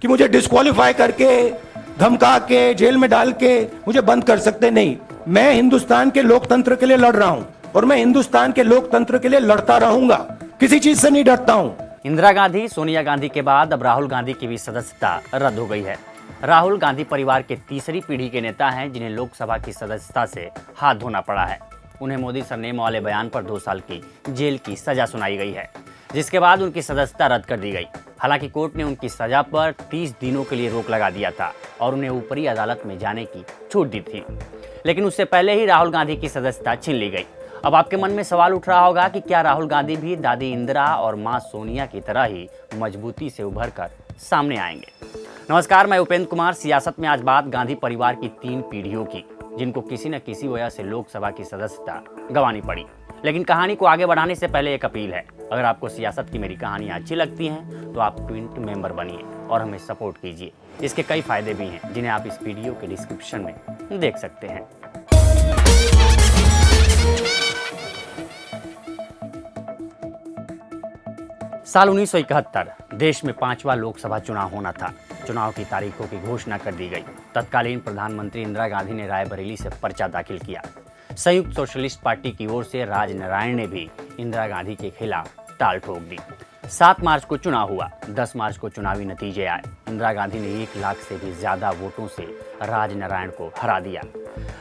कि मुझे डिस्क्वालीफाई करके धमका के जेल में डाल के मुझे बंद कर सकते नहीं। मैं हिंदुस्तान के लोकतंत्र के लिए लड़ रहा हूं और मैं हिंदुस्तान के लोकतंत्र के लिए लड़ता रहूंगा, किसी चीज से नहीं डरता हूं। इंदिरा गांधी, सोनिया गांधी के बाद अब राहुल गांधी की भी सदस्यता रद्द हो गई है। राहुल गांधी परिवार के तीसरी पीढ़ी के नेता हैं जिन्हें लोकसभा की सदस्यता से हाथ धोना पड़ा है। उन्हें मोदी सरनेम वाले बयान पर 2 साल की जेल की सजा सुनाई गई है, जिसके बाद उनकी सदस्यता रद्द कर दी गई। हालांकि कोर्ट ने उनकी सजा पर 30 दिनों के लिए रोक लगा दिया था और उन्हें ऊपरी अदालत में जाने की छूट दी थी, लेकिन उससे पहले ही राहुल गांधी की सदस्यता छीन ली गई। अब आपके मन में सवाल उठ रहा होगा कि क्या राहुल गांधी भी दादी इंदिरा और मां सोनिया की तरह ही मजबूती से उभर कर सामने आएंगे। नमस्कार, मैं उपेंद्र कुमार। सियासत में आज बात गांधी परिवार की 3 पीढ़ियों की, जिनको किसी न किसी वजह से लोकसभा की सदस्यता गंवानी पड़ी। लेकिन कहानी को आगे बढ़ाने से पहले एक अपील है, अगर आपको सियासत की मेरी कहानियां अच्छी लगती हैं तो आप ट्विंट मेंबर बनिए और हमें सपोर्ट कीजिए। इसके कई फायदे भी हैं जिन्हें आप इस वीडियो के डिस्क्रिप्शन में देख सकते हैं। साल 1971 देश में 5वां लोकसभा चुनाव होना था। चुनाव की तारीखों की घोषणा कर दी गई। तत्कालीन प्रधानमंत्री इंदिरा गांधी ने रायबरेली से पर्चा दाखिल किया। संयुक्त सोशलिस्ट पार्टी की ओर से राजनारायण ने भी इंदिरा गांधी के खिलाफ टाल ठोक दी। 7 मार्च को चुनाव हुआ। 10 मार्च को चुनावी नतीजे आए। इंदिरा गांधी ने 1 लाख से भी ज्यादा वोटों से राजनारायण को हरा दिया।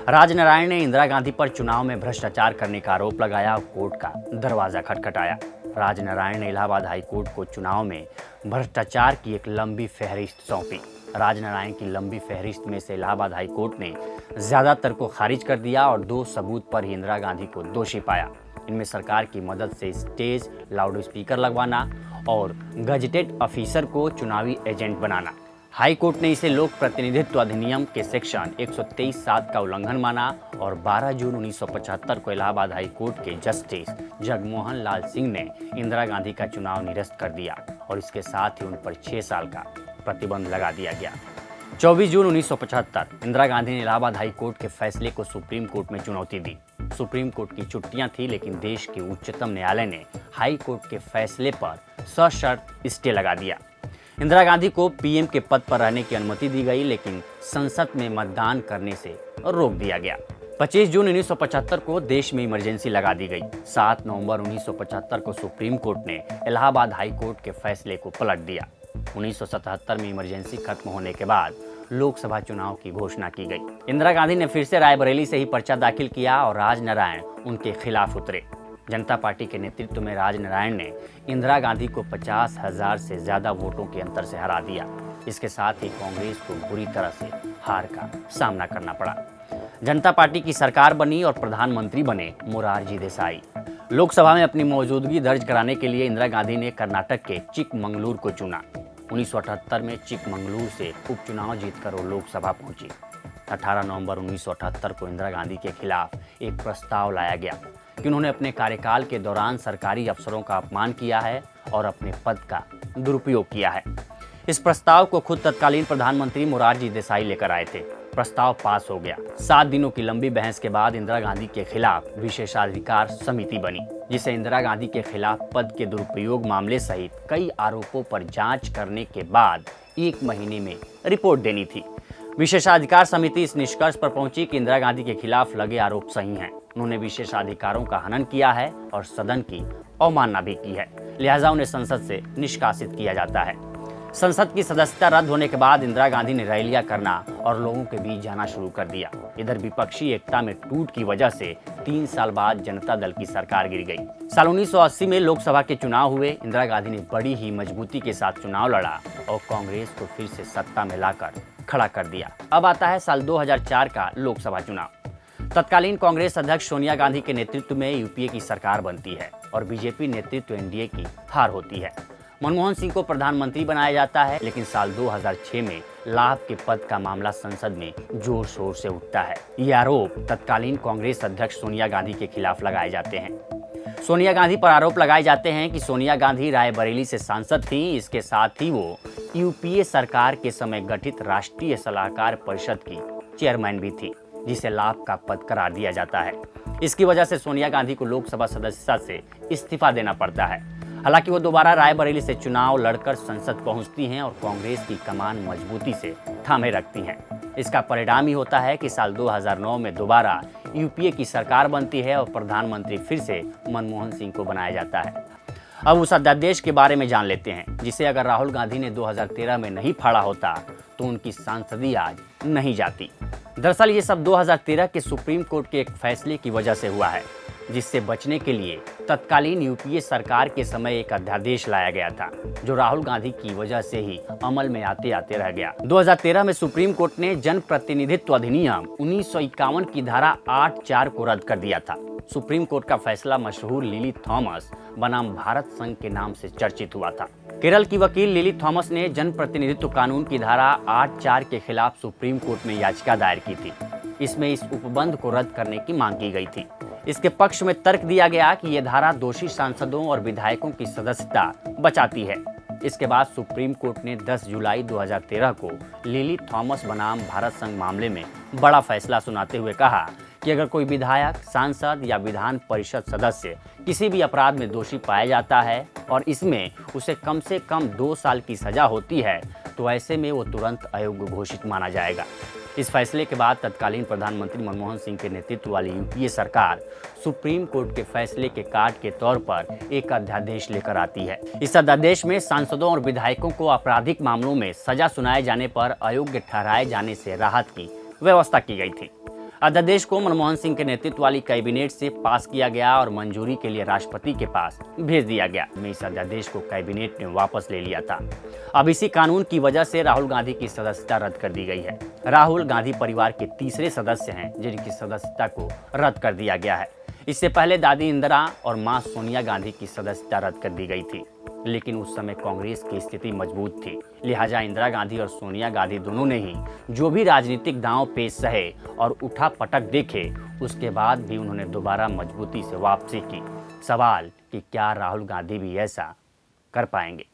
राजनारायण ने इंदिरा गांधी पर चुनाव में भ्रष्टाचार करने का आरोप लगाया और कोर्ट का दरवाजा खटखटाया। राजनारायण ने इलाहाबाद हाई कोर्ट को चुनाव में भ्रष्टाचार की एक लंबी फहरिस्त सौंपी। राजनारायण की लंबी फहरिस्त में से इलाहाबाद हाई कोर्ट ने ज्यादातर को खारिज कर दिया और 2 सबूत पर ही इंदिरा गांधी को दोषी पाया। इनमें सरकार की मदद से स्टेज, लाउड स्पीकर लगवाना और गजटेड ऑफिसर को चुनावी एजेंट बनाना। हाई कोर्ट ने इसे लोक प्रतिनिधित्व अधिनियम के सेक्शन 123(7) का उल्लंघन माना और 12 जून 1975 को इलाहाबाद हाई कोर्ट के जस्टिस जगमोहन लाल सिंह ने इंदिरा गांधी का चुनाव निरस्त कर दिया और इसके साथ ही उन पर 6 साल का प्रतिबंध लगा दिया गया। 24 जून 1975 इंदिरा गांधी ने इलाहाबाद हाई कोर्ट के फैसले को सुप्रीम कोर्ट में चुनौती दी। सुप्रीम कोर्ट की छुट्टियां थी, लेकिन देश के उच्चतम न्यायालय ने हाई कोर्ट के फैसले पर सशर्त स्टे लगा दिया। इंदिरा गांधी को पीएम के पद पर रहने की अनुमति दी गई, लेकिन संसद में मतदान करने से रोक दिया गया। 25 जून 1975 को देश में इमरजेंसी लगा दी गई। 7 नवंबर 1975 को सुप्रीम कोर्ट ने इलाहाबाद हाई कोर्ट के फैसले को पलट दिया। 1977 में इमरजेंसी खत्म होने के बाद लोकसभा चुनाव की घोषणा की गई। इंदिरा गांधी ने फिर से रायबरेली से ही पर्चा दाखिल किया और राजनारायण उनके खिलाफ उतरे। जनता पार्टी के नेतृत्व में राजनारायण ने इंदिरा गांधी को 50,000 से ज्यादा वोटों के अंतर से हरा दिया। इसके साथ ही कांग्रेस को बुरी तरह से हार का सामना करना पड़ा। जनता पार्टी की सरकार बनी और प्रधानमंत्री बने मोरारजी देसाई। लोकसभा में अपनी मौजूदगी दर्ज कराने के लिए इंदिरा गांधी ने कर्नाटक के चिकमंगलूर को चुना। 1978 में चिकमंगलूर से उपचुनाव जीतकर वो लोकसभा पहुंची। 18 नवंबर 1978 को इंदिरा गांधी के खिलाफ एक प्रस्ताव लाया गया कि उन्होंने अपने कार्यकाल के दौरान सरकारी अफसरों का अपमान किया है और अपने पद का दुरुपयोग किया है। इस प्रस्ताव को खुद तत्कालीन प्रधानमंत्री मोरारजी देसाई लेकर आए थे। प्रस्ताव पास हो गया। 7 दिनों की लंबी बहस के बाद इंदिरा गांधी के खिलाफ विशेषाधिकार समिति बनी, जिसे इंदिरा गांधी के खिलाफ पद के दुरुपयोग मामले सहित कई आरोपों पर जांच करने के बाद 1 महीने में रिपोर्ट देनी थी। विशेषाधिकार समिति इस निष्कर्ष पर पहुंची कि इंदिरा गांधी के खिलाफ लगे आरोप सही हैं। उन्होंने विशेषाधिकारों का हनन किया है और सदन की अवमानना भी की है, लिहाजा उन्हें संसद से निष्कासित किया जाता है। संसद की सदस्यता रद्द होने के बाद इंदिरा गांधी ने रैलियां करना और लोगों के बीच जाना शुरू कर दिया। इधर विपक्षी एकता में टूट की वजह से 3 साल बाद जनता दल की सरकार गिर गई। साल 1980 में लोकसभा के चुनाव हुए। इंदिरा गांधी ने बड़ी ही मजबूती के साथ चुनाव लड़ा और कांग्रेस को फिर से सत्ता में लाकर खड़ा कर दिया। अब आता है साल 2004 का लोकसभा चुनाव। तत्कालीन कांग्रेस अध्यक्ष सोनिया गांधी के नेतृत्व में यूपीए की सरकार बनती है और बीजेपी नेतृत्व एनडीए की हार होती है। मनमोहन सिंह को प्रधानमंत्री बनाया जाता है, लेकिन साल 2006 में लाभ के पद का मामला संसद में जोर शोर से उठता है। ये आरोप तत्कालीन कांग्रेस अध्यक्ष सोनिया गांधी के खिलाफ लगाए जाते हैं। सोनिया गांधी पर आरोप लगाए जाते हैं कि सोनिया गांधी रायबरेली से सांसद थी। इसके साथ ही वो यूपीए सरकार के समय गठित राष्ट्रीय सलाहकार परिषद की चेयरमैन भी थी, जिसे लाभ का पद करार दिया जाता है। इसकी वजह से सोनिया गांधी को लोकसभा सदस्यता से इस्तीफा देना पड़ता है। हालांकि वो दोबारा रायबरेली से चुनाव लड़कर संसद पहुंचती हैं और कांग्रेस की कमान मजबूती से थामे रखती हैं। इसका परिणाम ही होता है कि साल 2009 में दोबारा यूपीए की सरकार बनती है और प्रधानमंत्री फिर से मनमोहन सिंह को बनाया जाता है। अब उस अध्यादेश के बारे में जान लेते हैं जिसे अगर राहुल गांधी ने 2013 में नहीं फाड़ा होता तो उनकी सांसदी आज नहीं जाती। दरअसल ये सब 2013 के सुप्रीम कोर्ट के एक फैसले की वजह से हुआ है, जिससे बचने के लिए तत्कालीन यूपीए सरकार के समय एक अध्यादेश लाया गया था जो राहुल गांधी की वजह से ही अमल में आते आते रह गया। 2013 में सुप्रीम कोर्ट ने जन प्रतिनिधित्व अधिनियम 1951 की धारा 8(4) को रद्द कर दिया था। सुप्रीम कोर्ट का फैसला मशहूर लिली थॉमस बनाम भारत संघ के नाम से चर्चित हुआ था। केरल की वकील लिली थॉमस ने जन प्रतिनिधित्व कानून की धारा 8(4) के खिलाफ सुप्रीम कोर्ट में याचिका दायर की थी। इसमें इस उपबंध को रद्द करने की मांग की गई थी। इसके पक्ष में तर्क दिया गया कि यह धारा दोषी सांसदों और विधायकों की सदस्यता बचाती है। इसके बाद सुप्रीम कोर्ट ने 10 जुलाई 2013 को लिली थॉमस बनाम भारत संघ मामले में बड़ा फैसला सुनाते हुए कहा कि अगर कोई विधायक, सांसद या विधान परिषद सदस्य किसी भी अपराध में दोषी पाया जाता है और इसमें उसे कम से कम 2 साल की सजा होती है तो ऐसे में वो तुरंत अयोग्य घोषित माना जाएगा। इस फैसले के बाद तत्कालीन प्रधानमंत्री मनमोहन सिंह के नेतृत्व वाली यूपीए सरकार सुप्रीम कोर्ट के फैसले के काट के तौर पर एक अध्यादेश लेकर आती है। इस अध्यादेश में सांसदों और विधायकों को आपराधिक मामलों में सजा सुनाए जाने पर अयोग्य ठहराए जाने से राहत की व्यवस्था की गई थी। अध्यादेश को मनमोहन सिंह के नेतृत्व वाली कैबिनेट से पास किया गया और मंजूरी के लिए राष्ट्रपति के पास भेज दिया गया। इस अध्यादेश को कैबिनेट ने वापस ले लिया था। अब इसी कानून की वजह से राहुल गांधी की सदस्यता रद्द कर दी गई है। राहुल गांधी परिवार के तीसरे सदस्य हैं जिनकी सदस्यता को रद्द कर दिया गया है। इससे पहले दादी इंदिरा और मां सोनिया गांधी की सदस्यता रद्द कर दी गई थी, लेकिन उस समय कांग्रेस की स्थिति मजबूत थी। लिहाजा इंदिरा गांधी और सोनिया गांधी दोनों ने ही जो भी राजनीतिक दांव पेच सहे और उठा पटक देखे, उसके बाद भी उन्होंने दोबारा मजबूती से वापसी की। सवाल कि क्या राहुल गांधी भी ऐसा कर पाएंगे?